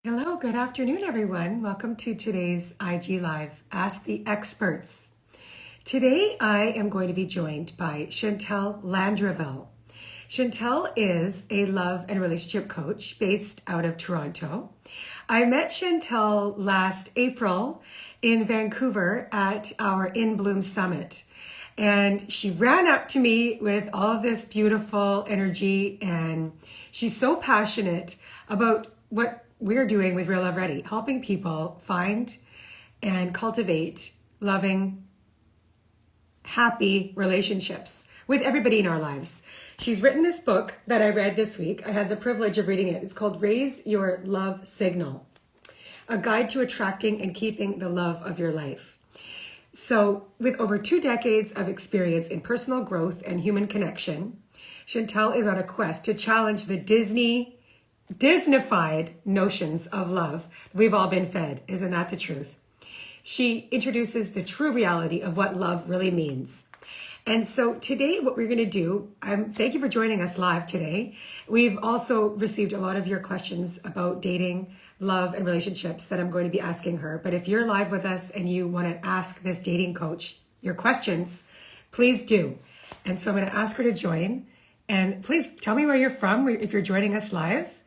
Hello, good afternoon, everyone. Welcome to today's IG Live, Ask the Experts. Today, I am going to be joined by Chantal Landreville. Chantal is a love and relationship coach based out of Toronto. I met Chantal last April in Vancouver at our In Bloom Summit. And she ran up to me with all of this beautiful energy, and she's so passionate about what we're doing with Real Love Ready, helping people find and cultivate loving, happy relationships with everybody in our lives. She's written this book that I read this week. I had the privilege of reading it. It's called Raise Your Love Signal, a guide to attracting and keeping the love of your life. So with over 2 decades of experience in personal growth and human connection, Chantal is on a quest to challenge the Disneyfied notions of love we've all been fed. Isn't that the truth? She introduces the true reality of what love really means. And so today, what we're going to do, thank you for joining us live today. We've also received a lot of your questions about dating, love, and relationships that I'm going to be asking her. But if you're live with us and you want to ask this dating coach your questions, please do. And so I'm going to ask her to join. And please tell me where you're from if you're joining us live.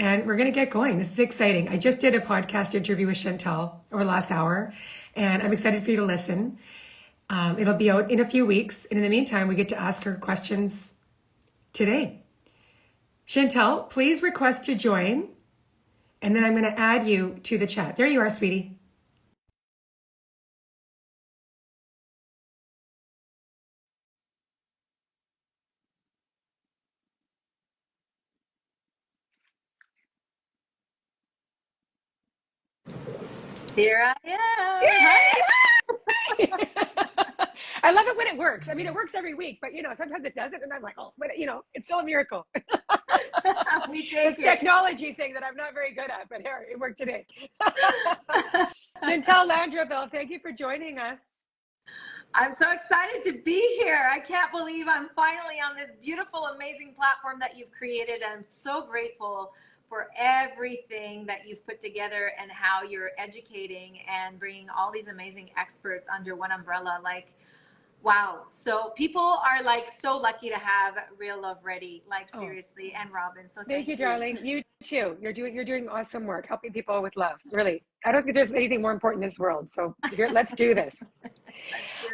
And we're going to get going. This is exciting. I just did a podcast interview with Chantal last hour, and I'm excited for you to listen. It'll be out in a few weeks. And in the meantime, we get to ask her questions today. Chantal, please request to join, and then I'm going to add you to the chat. There you are, sweetie. Here I am. Hi. I love it when it works. I mean, it works every week, but sometimes it doesn't, and I'm like, oh, but it's still a miracle. We take this technology thing that I'm not very good at, but here, it worked today. Chantal Landreville, thank you for joining us. I'm so excited to be here. I can't believe I'm finally on this beautiful, amazing platform that you've created. I'm so grateful for everything that you've put together and how you're educating and bringing all these amazing experts under one umbrella. Like, wow. So people are like so lucky to have Real Love Ready, like seriously, and Robin. So thank you, darling. You too. You're doing awesome work, helping people with love. Really. I don't think there's anything more important in this world. So let's do this.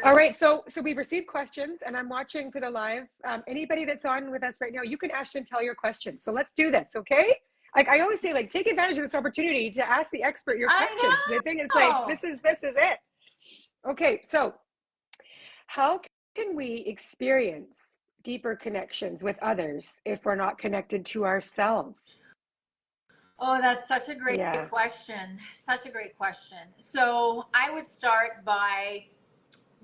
All right. So we've received questions, and I'm watching for the live. Anybody that's on with us right now, you can ask Chantal your questions. So let's do this. Okay. Like I always say, like take advantage of this opportunity to ask the expert your questions. I think it's like, this is it. Okay. So how can we experience deeper connections with others if we're not connected to ourselves? Oh, that's such a great question. Such a great question. So I would start by,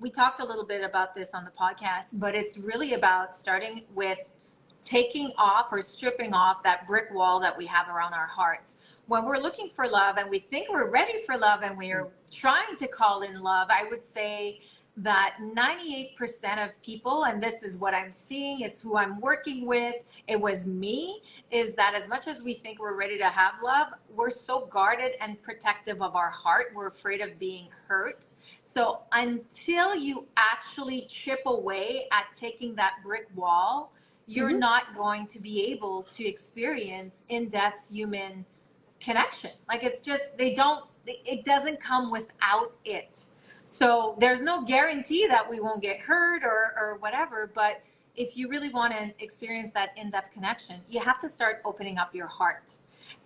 we talked a little bit about this on the podcast, but it's really about starting with taking off or stripping off that brick wall that we have around our hearts. When we're looking for love and we think we're ready for love and we're trying to call in love, I would say that 98% of people, and this is what I'm seeing, it's who I'm working with, it was me, is that as much as we think we're ready to have love, we're so guarded and protective of our heart. We're afraid of being hurt. So until you actually chip away at taking that brick wall, you're not going to be able to experience in-depth human connection. Like it's just, it doesn't come without it. So there's no guarantee that we won't get hurt or whatever, but if you really want to experience that in-depth connection, you have to start opening up your heart.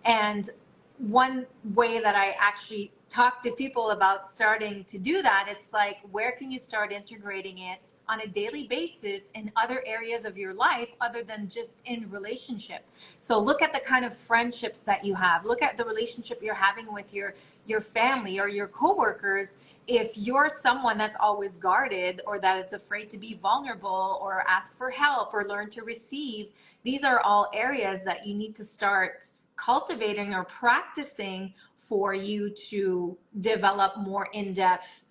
And one way that I actually talk to people about starting to do that, it's like, where can you start integrating it on a daily basis in other areas of your life other than just in relationship? So look at the kind of friendships that you have. Look at the relationship you're having with your family or your coworkers. If you're someone that's always guarded or that is afraid to be vulnerable or ask for help or learn to receive, these are all areas that you need to start cultivating or practicing for you to develop more in-depth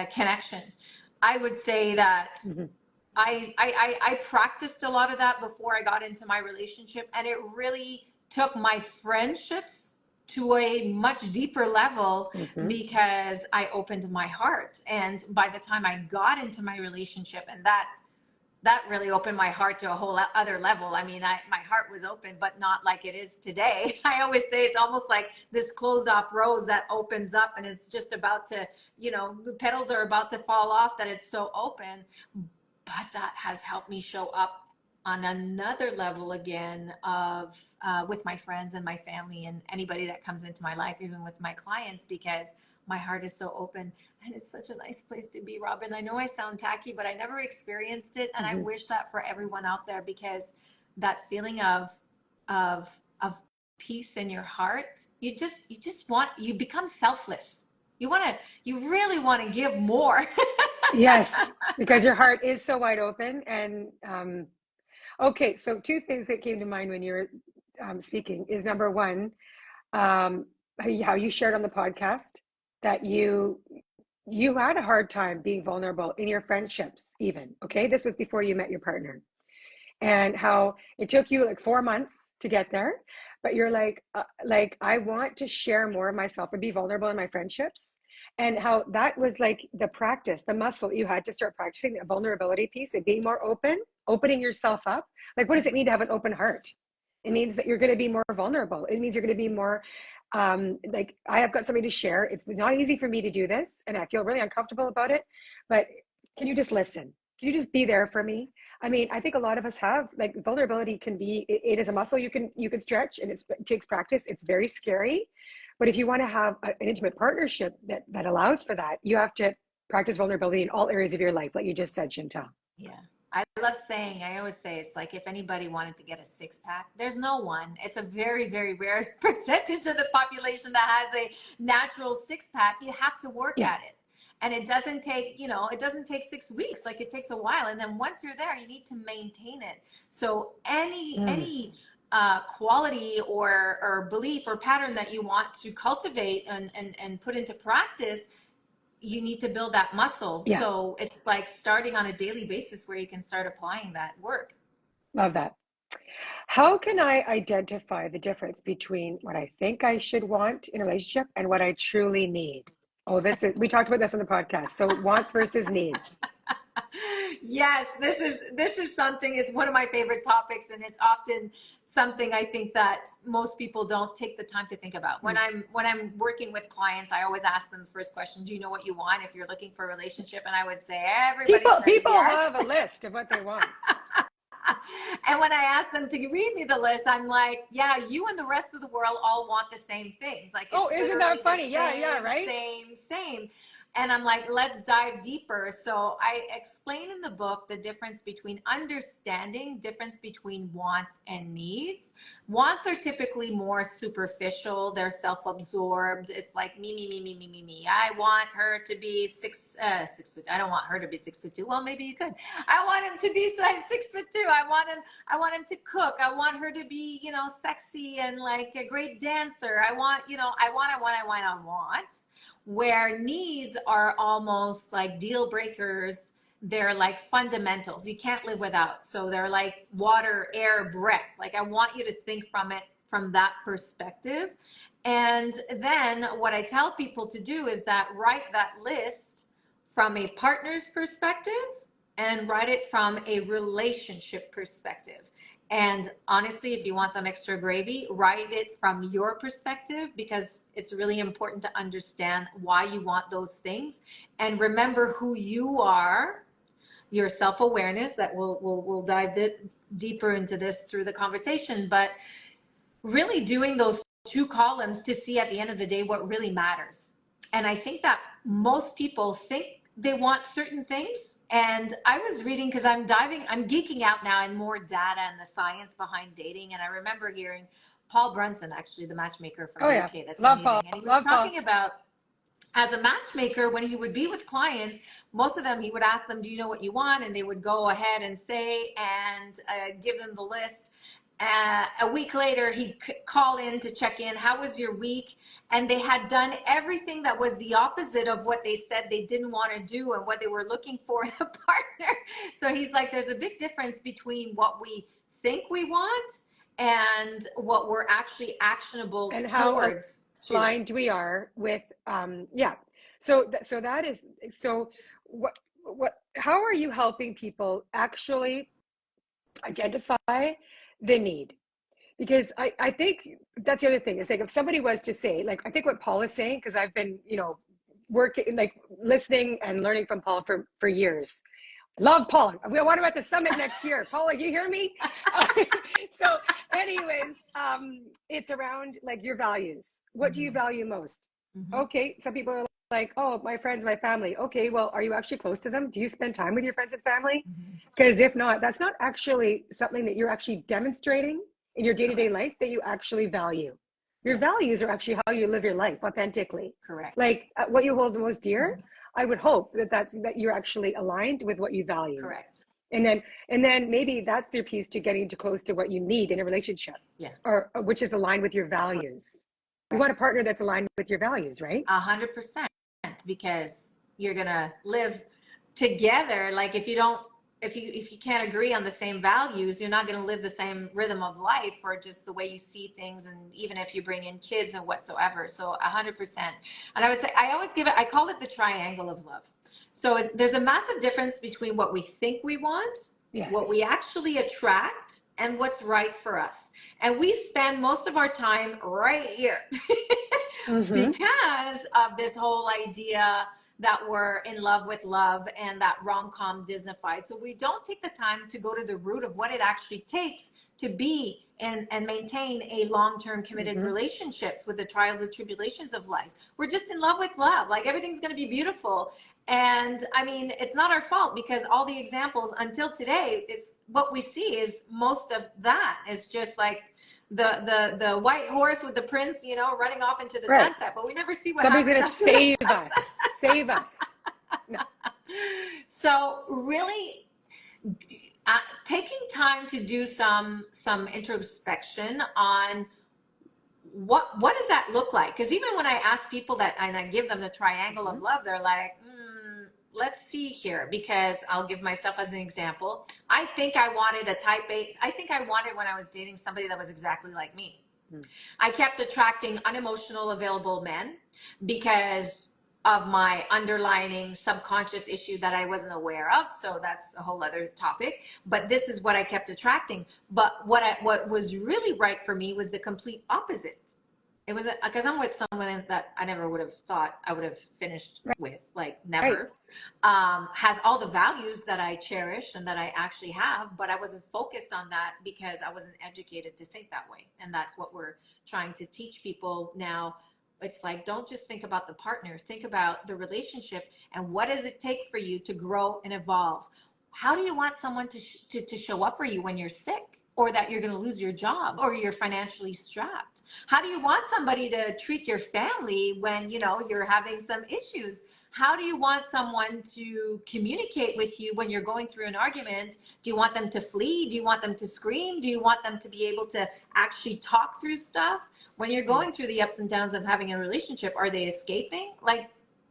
connection. I would say that I practiced a lot of that before I got into my relationship, and it really took my friendships to a much deeper level because I opened my heart. And by the time I got into my relationship, and that really opened my heart to a whole other level. I mean, my heart was open, but not like it is today. I always say it's almost like this closed off rose that opens up and it's just about to, the petals are about to fall off, that it's so open. But that has helped me show up on another level again of with my friends and my family and anybody that comes into my life, even with my clients, because my heart is so open. And it's such a nice place to be, Robin. I know I sound tacky, but I never experienced it. And I wish that for everyone out there, because that feeling of peace in your heart, you become selfless. You really want to give more. Yes, because your heart is so wide open. And okay, so two things that came to mind when you were speaking is, number one, how you shared on the podcast that you had a hard time being vulnerable in your friendships even. Okay, this was before you met your partner, and how it took you like 4 months to get there, but you're like I want to share more of myself and be vulnerable in my friendships, and how that was like the practice, the muscle you had to start practicing, the vulnerability piece and being more opening yourself up. Like, what does it mean to have an open heart? It means that you're going to be more vulnerable. It means you're going to be more like, I have got something to share. It's not easy for me to do this, and I feel really uncomfortable about it, but can you just listen? Can you just be there for me? I mean, I think a lot of us have, like, vulnerability can be, it is a muscle you can stretch, and it takes practice. It's very scary. But if you want to have an intimate partnership that allows for that, you have to practice vulnerability in all areas of your life, like you just said, Chantal. Yeah. I always say, it's like, if anybody wanted to get a six-pack, there's no one. It's a very, very rare percentage of the population that has a natural six-pack. You have to work at it. And it doesn't take, it doesn't take 6 weeks. Like, it takes a while. And then once you're there, you need to maintain it. So any quality or belief or pattern that you want to cultivate and put into practice, you need to build that muscle. Yeah. So it's like starting on a daily basis where you can start applying that work. Love that. How can I identify the difference between what I think I should want in a relationship and what I truly need? Oh, we talked about this on the podcast. So wants versus needs. Yes, this is something, it's one of my favorite topics, and it's often something I think that most people don't take the time to think about. When I'm working with clients, I always ask them the first question, do you know what you want if you're looking for a relationship? And I would say everybody says people yes. have a list of what they want. And when I ask them to read me the list, I'm like, yeah, you and the rest of the world all want the same things. Like, oh, isn't that funny? Yeah, right? Same. And I'm like, let's dive deeper. So I explain in the book the difference between difference between wants and needs. Wants are typically more superficial. They're self-absorbed. It's like me. I want her to be 6 foot. I don't want her to be 6'2". Well, maybe you could. I want him to be size 6'2". I want him to cook. I want her to be, sexy and like a great dancer. I want. Where needs are almost like deal breakers. They're like fundamentals. You can't live without. So they're like water, air, breath. Like, I want you to think from that perspective. And then what I tell people to do is that write that list from a partner's perspective and write it from a relationship perspective. And honestly, if you want some extra gravy, write it from your perspective, because it's really important to understand why you want those things. And remember who you are, your self-awareness, that we'll dive deeper into this through the conversation, but really doing those 2 columns to see at the end of the day what really matters. And I think that most people think they want certain things. And I was reading, because I'm geeking out now in more data and the science behind dating. And I remember hearing Paul Brunson, actually the matchmaker from the UK. That's amazing. Paul. And he was talking about, as a matchmaker, when he would be with clients, most of them, he would ask them, do you know what you want? And they would go ahead and say, and give them the list. A week later, he'd call in to check in. How was your week? And they had done everything that was the opposite of what they said they didn't want to do and what they were looking for in a partner. So he's like, there's a big difference between what we think we want and what we're actually actionable and how towards too. aligned we are with yeah. So that is, so what how are you helping people actually identify the need? Because I think that's the other thing. It's like, if somebody was to say, like, I think what Paul is saying, because I've been, working, like, listening and learning from Paul for years. Love Paul. We want him at the summit next year. Paul, you hear me? So anyways, it's around, like, your values. What do you value most? Okay, some people are like, oh, my friends, my family. Okay, well, are you actually close to them? Do you spend time with your friends and family? Because if not, that's not actually something that you're actually demonstrating in your day-to-day life that you actually value. Your values are actually how you live your life authentically. Correct. Like, what you hold most dear. I would hope that you're actually aligned with what you value. Correct. And then maybe that's their piece to getting too close to what you need in a relationship. Yeah. Or which is aligned with your values. You want a partner that's aligned with your values, right? 100%, because you're gonna live together. Like, if you can't agree on the same values, you're not gonna live the same rhythm of life, or just the way you see things, and even if you bring in kids and whatsoever. So 100%. And I would say, I call it the triangle of love. So there's a massive difference between what we think we want, what we actually attract, and what's right for us. And we spend most of our time right here because of this whole idea that we're in love with love, and that rom-com Disneyfied. So we don't take the time to go to the root of what it actually takes to be and maintain a long-term committed relationships with the trials and tribulations of life. We're just in love with love. Like, everything's going to be beautiful. And I mean, it's not our fault, because all the examples until today is what we see is most of that is just like the white horse with the prince, running off into the sunset, but we never see what somebody's going to save us. Save us. No. So really, taking time to do some introspection on what does that look like? Because even when I ask people that, and I give them the triangle of love, they're like, let's see here, because I'll give myself as an example. I think I wanted a type A. I think I wanted, when I was dating somebody that was exactly like me. I kept attracting unemotional, available men because of my underlying subconscious issue that I wasn't aware of. So that's a whole other topic. But this is what I kept attracting. But what was really right for me was the complete opposite. It was because I'm with someone that I never would have thought I would have finished with, like, never. Has all the values that I cherish and that I actually have, but I wasn't focused on that because I wasn't educated to think that way. And that's what we're trying to teach people now. It's like, don't just think about the partner, think about the relationship, and what does it take for you to grow and evolve? How do you want someone to show up for you when you're sick, or that you're going to lose your job, or you're financially strapped? How do you want somebody to treat your family when, you're having some issues? How do you want someone to communicate with you when you're going through an argument? Do you want them to flee? Do you want them to scream? Do you want them to be able to actually talk through stuff? When you're going through the ups and downs of having a relationship, are they escaping? Like,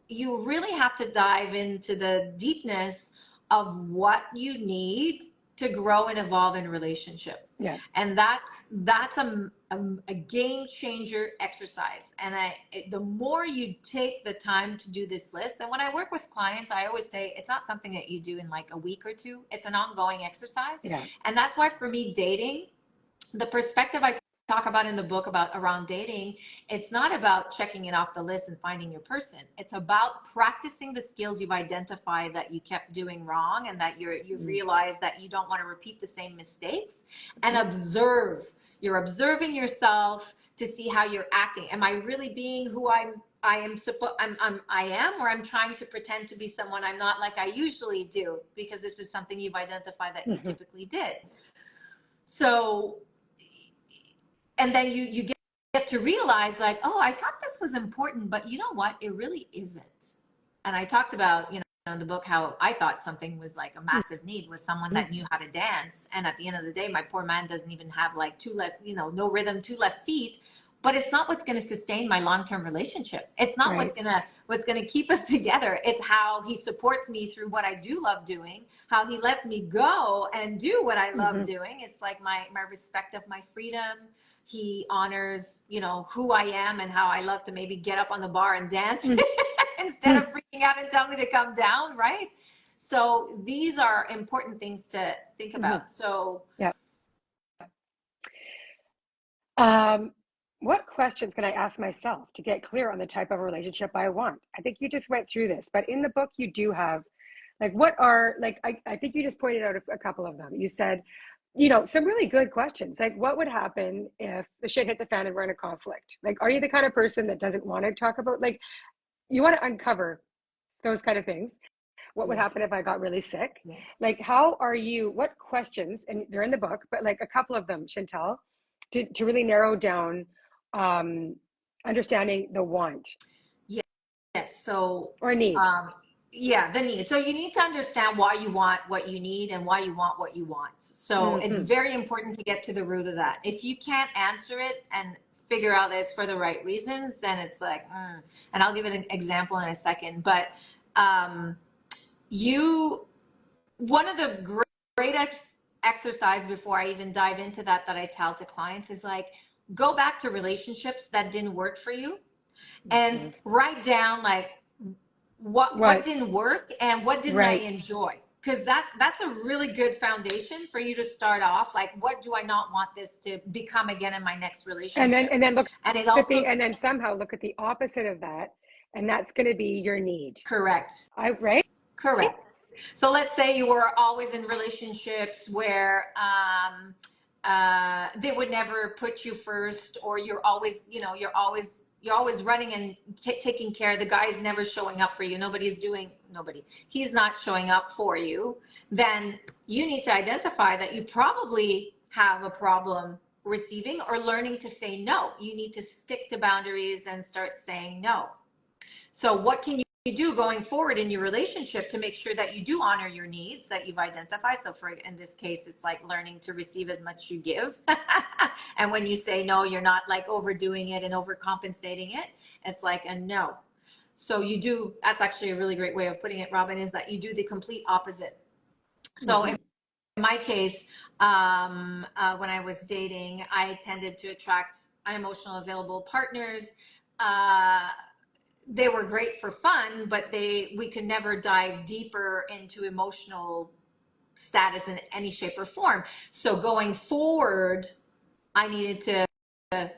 you really have to dive into the deepness of what you need to grow and evolve in a relationship. Yeah. And that's a game changer exercise. And the more you take the time to do this list, and when I work with clients, I always say it's not something that you do in like a week or two. It's an ongoing exercise. Yeah. And that's why, for me, dating, the perspective I talk about in the book around dating, it's not about checking it off the list and finding your person. It's about practicing the skills you've identified that you kept doing wrong, and that you've realized that you don't want to repeat the same mistakes, and observe. You're observing yourself to see how you're acting. Am I really being who I am, or I'm trying to pretend to be someone I'm not, like I usually do, because this is something you've identified that you typically did. So, and then you get to realize, like, oh, I thought this was important, but you know what? It really isn't. And I talked about, in the book, how I thought something was like a massive need was someone that knew how to dance. And at the end of the day, my poor man doesn't even have like two left, no rhythm, two left feet. but it's not what's going to sustain my long-term relationship. It's not Right. what's going to keep us together. It's how he supports me through what I do love doing, how he lets me go and do what I love doing. It's like my respect of my freedom. He honors, you know, who I am and how I love to maybe get up on the bar and dance instead of freaking out and tell me to come down, right? So these are important things to think about. So yeah. What questions can I ask myself to get clear on the type of relationship I want? I think you just went through this, but in the book you do have, like, what are, like, I think you just pointed out a couple of them. You said, you know, some really good questions, like what would happen if the shit hit the fan and we're in a conflict? Like, are you the kind of person that doesn't want to talk about, like, you want to uncover those kind of things? What would happen if I got really sick? Like, how are you, what questions, and they're in the book, but like a couple of them, Chantal, to really narrow down understanding the want. Yes. So, or need. The need. So you need to understand why you want what you need and why you want what you want. So it's very important to get to the root of that. If you can't answer it and figure out that it's for the right reasons, then it's like, and I'll give it an example in a second. But one of the great exercise before I even dive into that I tell to clients is like, go back to relationships that didn't work for you and write down like what didn't work and what didn't I enjoy, because that's a really good foundation for you to start off. Like, what do I not want this to become again in my next relationship? And then look and it also and then somehow look at the opposite of that, and that's going to be your need. Correct. Correct. So let's say you were always in relationships where they would never put you first, or you're always running and taking care. The guy's never showing up for you. He's not showing up for you. Then you need to identify that you probably have a problem receiving or learning to say no. You need to stick to boundaries and start saying no. So what can you do going forward in your relationship to make sure that you do honor your needs that you've identified? So in this case, it's like learning to receive as much you give. And when you say no, you're not like overdoing it and overcompensating it. It's like a no. So that's actually a really great way of putting it, Robin, is that you do the complete opposite. So in my case, when I was dating, I tended to attract unemotional available partners. They were great for fun, but we could never dive deeper into emotional status in any shape or form. So going forward, I needed to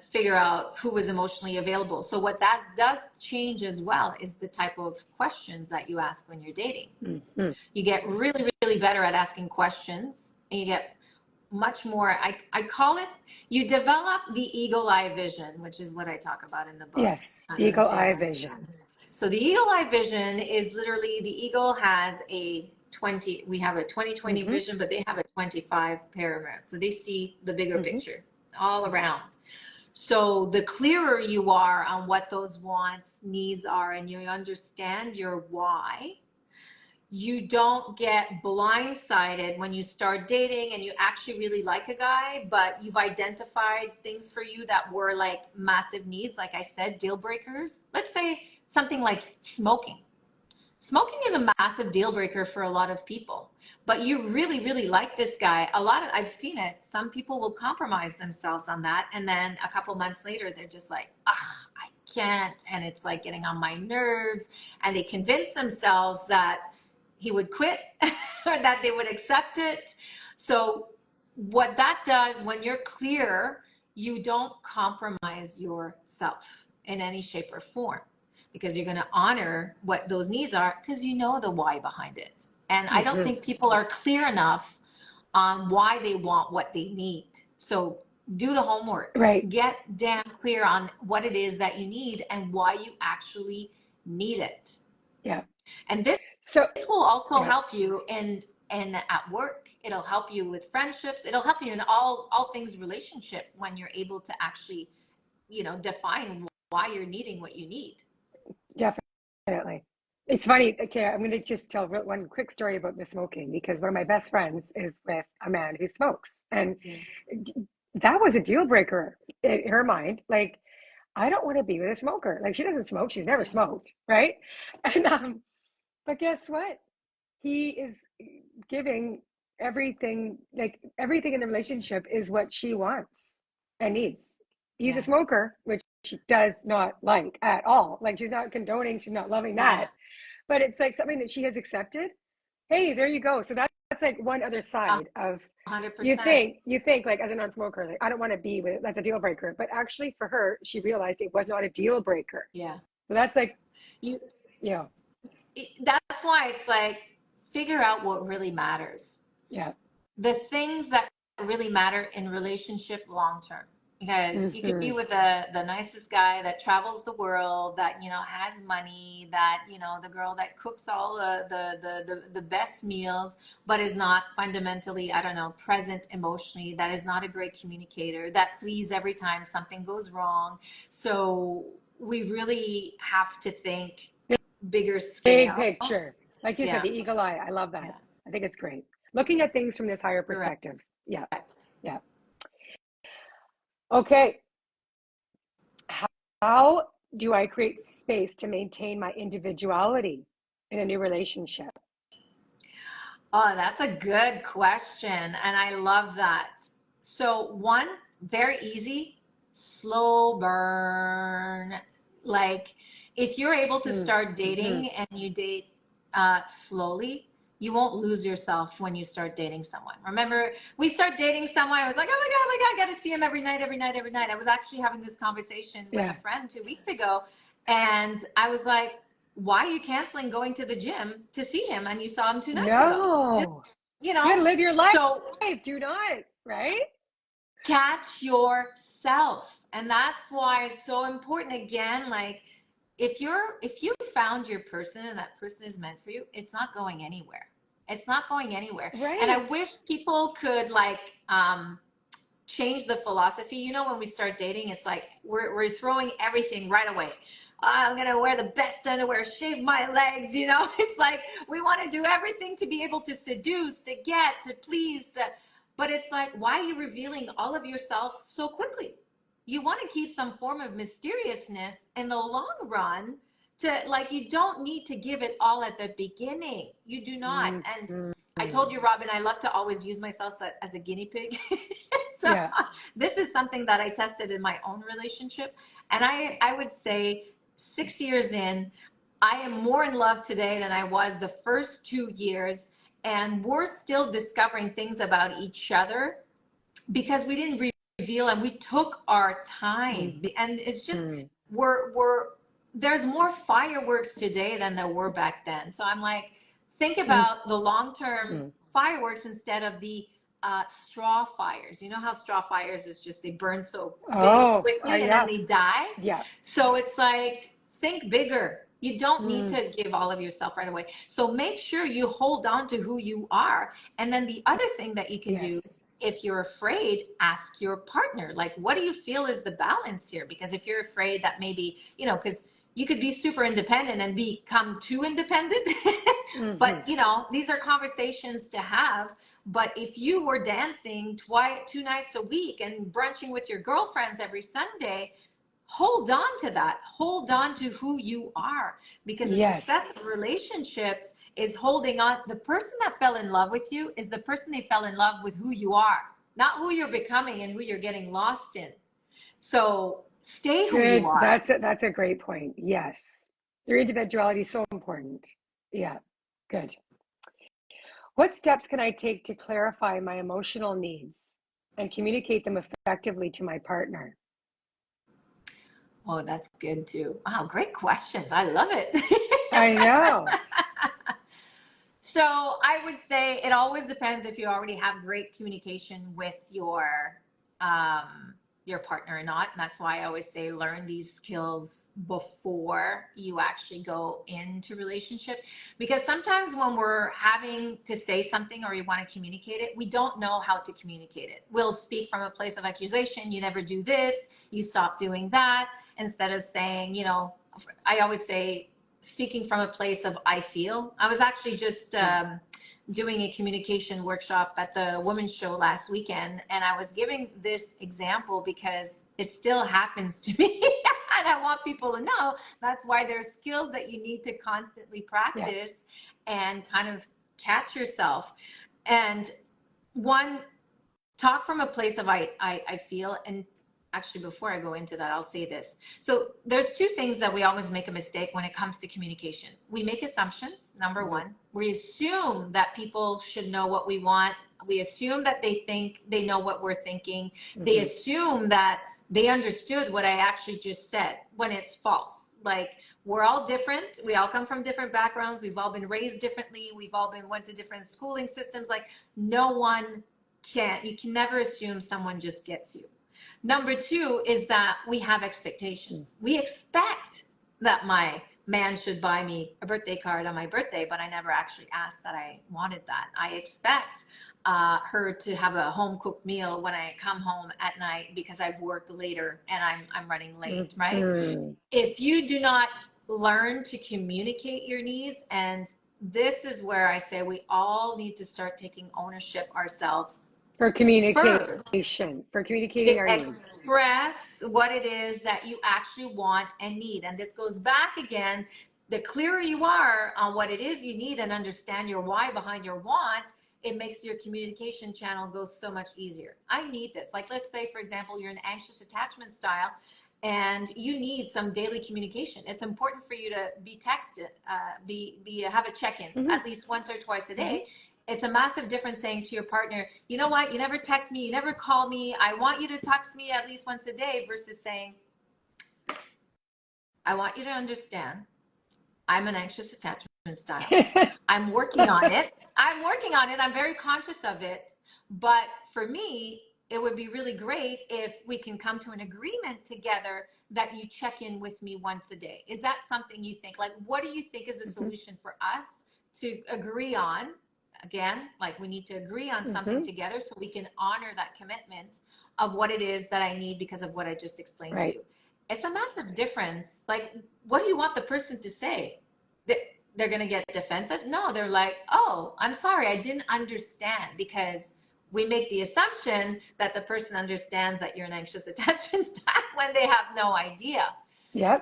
figure out who was emotionally available. So what that does change as well is the type of questions that you ask when you're dating. You get really, really better at asking questions, and you get much more, I call it, you develop the eagle eye vision, which is what I talk about in the book. Yes, eagle eye vision. So the eagle eye vision is literally, the eagle has we have a 20/20 vision, but they have a 25 pyramid. So they see the bigger picture all around. So the clearer you are on what those wants, needs are, and you understand your why, you don't get blindsided when you start dating and you actually really like a guy, but you've identified things for you that were like massive needs. Like I said, deal breakers. Let's say something like smoking. Smoking is a massive deal breaker for a lot of people, but you really, really like this guy. I've seen it. Some people will compromise themselves on that. And then a couple months later, they're just like, I can't. And it's like getting on my nerves. And they convince themselves that he would quit or that they would accept it. So what that does, when you're clear, you don't compromise yourself in any shape or form, because you're going to honor what those needs are, because you know the why behind it. And I don't think people are clear enough on why they want what they need. So do the homework. Get damn clear on what it is that you need and why you actually need it. And this will also help you in at work. It'll help you with friendships. It'll help you in all things relationship, when you're able to actually, define why you're needing what you need. Definitely. It's funny. Okay, I'm going to just tell one quick story about the smoking, because one of my best friends is with a man who smokes, and that was a deal breaker in her mind. Like, I don't want to be with a smoker. Like, she doesn't smoke. She's never smoked, right? And but guess what? He is giving everything, like everything in the relationship is what she wants and needs. He's a smoker, which she does not like at all. Like, she's not condoning, she's not loving that. But it's like something that she has accepted. Hey, there you go. So that's like one other side of 100%. You think like, as a non-smoker, like, I don't want to be with, that's a deal breaker. But actually for her, she realized it was not a deal breaker. Yeah. So that's like, that's why it's like, figure out what really matters. Yeah. The things that really matter in relationship long term. Because you could be with the nicest guy that travels the world, that, you know, has money, that, you know, the girl that cooks all the best meals, but is not fundamentally, I don't know, present emotionally, that is not a great communicator, that flees every time something goes wrong. So we really have to think bigger scale. Big picture. Like you said, the eagle eye. I love that. I think it's great. Looking at things from this higher perspective. Correct. Yeah. Okay. How do I create space to maintain my individuality in a new relationship? Oh, that's a good question. And I love that. So, one, very easy, slow burn. Like, if you're able to start dating and you date slowly, you won't lose yourself when you start dating someone. Remember, we start dating someone, I was like, oh my God, I got to see him every night. I was actually having this conversation with a friend 2 weeks ago. And I was like, why are you canceling going to the gym to see him? And you saw him 2 nights ago. Just, you know, you gotta live your life. So do not, right? Catch yourself. And that's why it's so important. Again, like, if you found your person and that person is meant for you, it's not going anywhere. It's not going anywhere. Right. And I wish people could like change the philosophy. You know, when we start dating, it's like we're throwing everything right away. I'm gonna wear the best underwear, shave my legs, you know. It's like we want to do everything to be able to seduce, to get, to please, but it's like, why are you revealing all of yourself so quickly? You want to keep some form of mysteriousness in the long run. To like, you don't need to give it all at the beginning. You do not. And I told you, Robin, I love to always use myself as a guinea pig. So this is something that I tested in my own relationship. And I would say 6 years in, I am more in love today than I was the first 2 years. And we're still discovering things about each other because we didn't reveal, and we took our time. And it's just, there's more fireworks today than there were back then. So I'm like, think about the long-term fireworks instead of the straw fires. You know how straw fires is just, they burn so big quickly and then they die. So it's like, think bigger. You don't need to give all of yourself right away. So make sure you hold on to who you are. And then the other thing that you can do, if you're afraid, ask your partner, like, what do you feel is the balance here? Because if you're afraid that maybe, you know, because you could be super independent and become too independent. But, you know, these are conversations to have. But if you were dancing 2 nights a week and brunching with your girlfriends every Sunday, hold on to that. Hold on to who you are. Because the success of relationships is holding on. The person that fell in love with you is the person they fell in love with who you are, not who you're becoming and who you're getting lost in. So stay who you are. That's a great point. Yes. Your individuality is so important. Yeah. Good. What steps can I take to clarify my emotional needs and communicate them effectively to my partner? Oh, that's good too. Wow, great questions. I love it. I know. So I would say it always depends if you already have great communication with your partner or not. And that's why I always say learn these skills before you actually go into relationship. Because sometimes when we're having to say something or you want to communicate it, we don't know how to communicate it. We'll speak from a place of accusation. You never do this. You stop doing that. Instead of saying, you know, I always say, speaking from a place of I feel. I was actually just doing a communication workshop at the Women's Show last weekend, and I was giving this example because it still happens to me. I want people to know that's why there's skills that you need to constantly practice and kind of catch yourself. And one, talk from a place of I feel. And actually, before I go into that, I'll say this. So there's two things that we always make a mistake when it comes to communication. We make assumptions. Number one, we assume that people should know what we want. We assume that they think they know what we're thinking. They assume that they understood what I actually just said, when it's false. Like, we're all different. We all come from different backgrounds. We've all been raised differently. We've all went to different schooling systems. Like, no one you can never assume someone just gets you. Number two is that we have expectations. We expect that my man should buy me a birthday card on my birthday, but I never actually asked that I wanted that. I expect her to have a home cooked meal when I come home at night because I've worked later and I'm running late, right? If you do not learn to communicate your needs, and this is where I say we all need to start taking ownership ourselves. For communication, first, for communicating our needs. Express what it is that you actually want and need. And this goes back again, the clearer you are on what it is you need and understand your why behind your want, it makes your communication channel go so much easier. I need this. Like, let's say, for example, you're an anxious attachment style and you need some daily communication. It's important for you to be texted, have a check-in at least once or twice a day. It's a massive difference saying to your partner, you know what, you never text me, you never call me, I want you to text me at least once a day, versus saying, I want you to understand, I'm an anxious attachment style. I'm working on it. I'm very conscious of it. But for me, it would be really great if we can come to an agreement together that you check in with me once a day. Is that something you think? Like, what do you think is a solution for us to agree on? Again, like, we need to agree on something together so we can honor that commitment of what it is that I need because of what I just explained to you. It's a massive difference. Like, what do you want the person to say? They're going to get defensive? No, they're like, oh, I'm sorry, I didn't understand, because we make the assumption that the person understands that you're an anxious attachment style when they have no idea.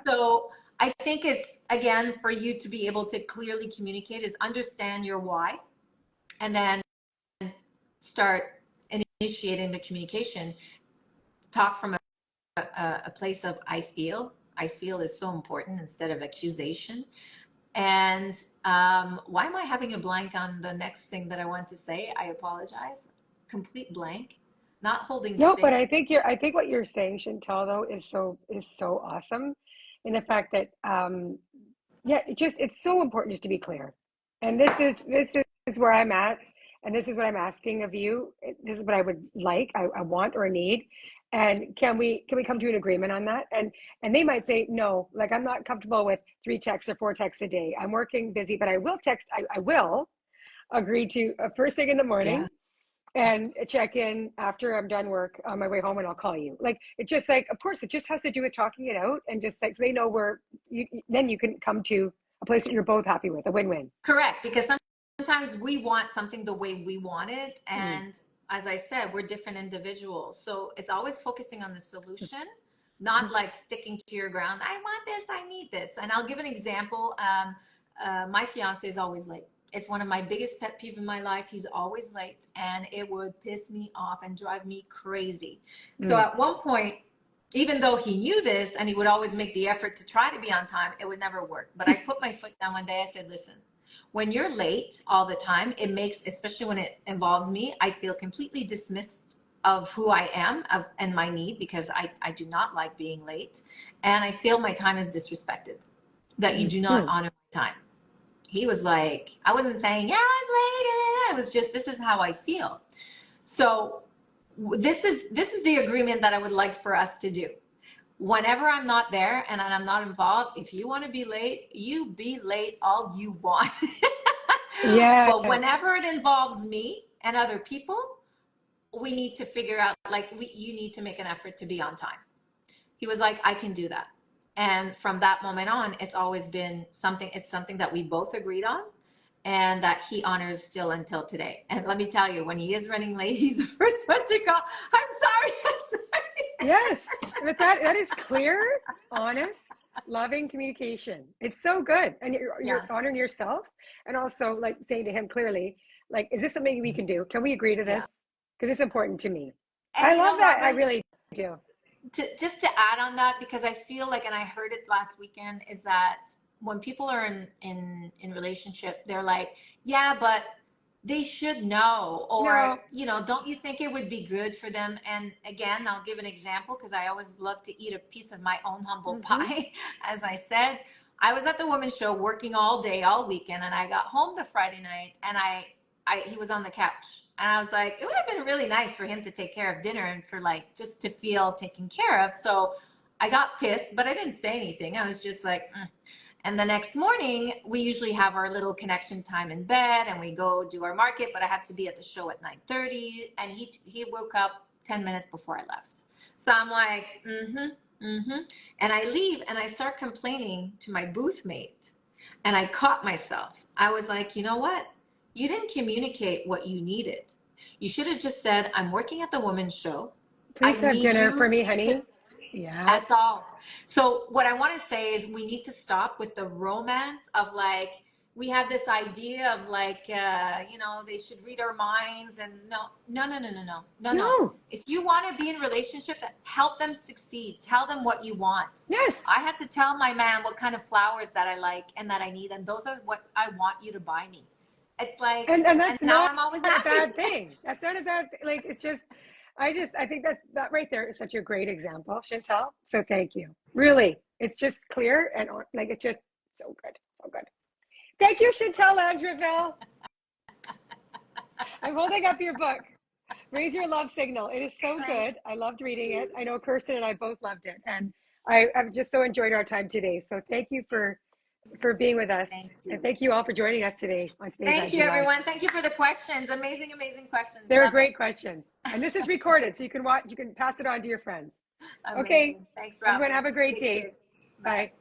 So I think it's, again, for you to be able to clearly communicate is understand your why, and then start initiating the communication. Talk from a place of I feel. I feel is so important instead of accusation. And why am I having a blank on the next thing that I want to say? I apologize. Complete blank. Not holding space. No, but I think what you're saying, Chantal, though, is so awesome, in the fact that it's so important just to be clear. And this is where I'm at, and this is what I'm asking of you. This is what I would like, I want or need. And can we come to an agreement on that? And they might say, no, like, I'm not comfortable with 3 texts or 4 texts a day. I'm working busy, but I will text. I will agree to first thing in the morning and check in after I'm done work on my way home, and I'll call you. Like, it's just like, of course, it just has to do with talking it out, and just like, so they know then you can come to a place that you're both happy with, a win-win. Correct, because sometimes we want something the way we want it, and as I said, we're different individuals. So it's always focusing on the solution, not like sticking to your ground. I want this, I need this. And I'll give an example. My fiance is always late. It's one of my biggest pet peeves in my life. He's always late, and it would piss me off and drive me crazy. So at one point, even though he knew this and he would always make the effort to try to be on time, it would never work. But I put my foot down one day. I said, listen, when you're late all the time, it makes, especially when it involves me, I feel completely dismissed of who I am and my need, because I do not like being late. And I feel my time is disrespected, that you do not honor my time. He was like, I wasn't saying, yeah, I was late. It was just, this is how I feel. So this is the agreement that I would like for us to do. Whenever I'm not there and I'm not involved, if you want to be late, you be late all you want. But whenever it involves me and other people, we need to figure out, like, you need to make an effort to be on time. He was like, I can do that. And from that moment on, it's always been something that we both agreed on, and that he honors still until today. And let me tell you, when he is running late, he's the first one to call, I'm sorry. Yes, but that is clear, honest, loving communication. It's so good, and you're Yeah. honoring yourself, and also like saying to him clearly, like, is this something we can do? Can we agree to Yeah. this? Because it's important to me. And I you love know, that. I Margaret, really do. just to add on that, because I feel like, and I heard it last weekend, is that when people are in relationship, they're like, yeah, but they should know, or No. don't you think it would be good for them? And again, I'll give an example, because I always love to eat a piece of my own humble Mm-hmm. pie. As I said, I was at the women's show working all day, all weekend, and I got home the Friday night, and he was on the couch, and I was like, it would have been really nice for him to take care of dinner and for like just to feel taken care of. So I got pissed, but I didn't say anything. I was just like, mm. And the next morning, we usually have our little connection time in bed, and we go do our market. But I had to be at the show at 9:30, and he woke up 10 minutes before I left. So I'm like, and I leave, and I start complaining to my booth mate, and I caught myself. I was like, you know what? You didn't communicate what you needed. You should have just said, I'm working at the women's show. I Please have need dinner for you me, to, honey. Yeah. that's all. So what I want to say is we need to stop with the romance of like, we have this idea of like, they should read our minds, and no. No. If you want to be in a relationship, that help them succeed. Tell them what you want. Yes. I had to tell my man what kind of flowers that I like and that I need, and those are what I want you to buy me. It's like, And and that's now not I'm always a happy. bad thing. That's not a bad thing. Like, it's just, I think that right there is such a great example, Chantal. So thank you. Really, it's just clear and like, it's just so good. So good. Thank you, Chantal Landreville. I'm holding up your book, Raise Your Love Signal. It is so good. I loved reading it. I know Kirsten and I both loved it. And I've just so enjoyed our time today. So thank you for being with us. Thank And you. thank you all for joining us today on today's Thank you, IG Live. everyone. Thank you for the questions. Amazing, amazing questions. They were Love great it. questions. And this is recorded, so you can pass it on to your friends. Okay. Amazing. Thanks, Everyone Robin. have a great Take day. care. Bye. Bye.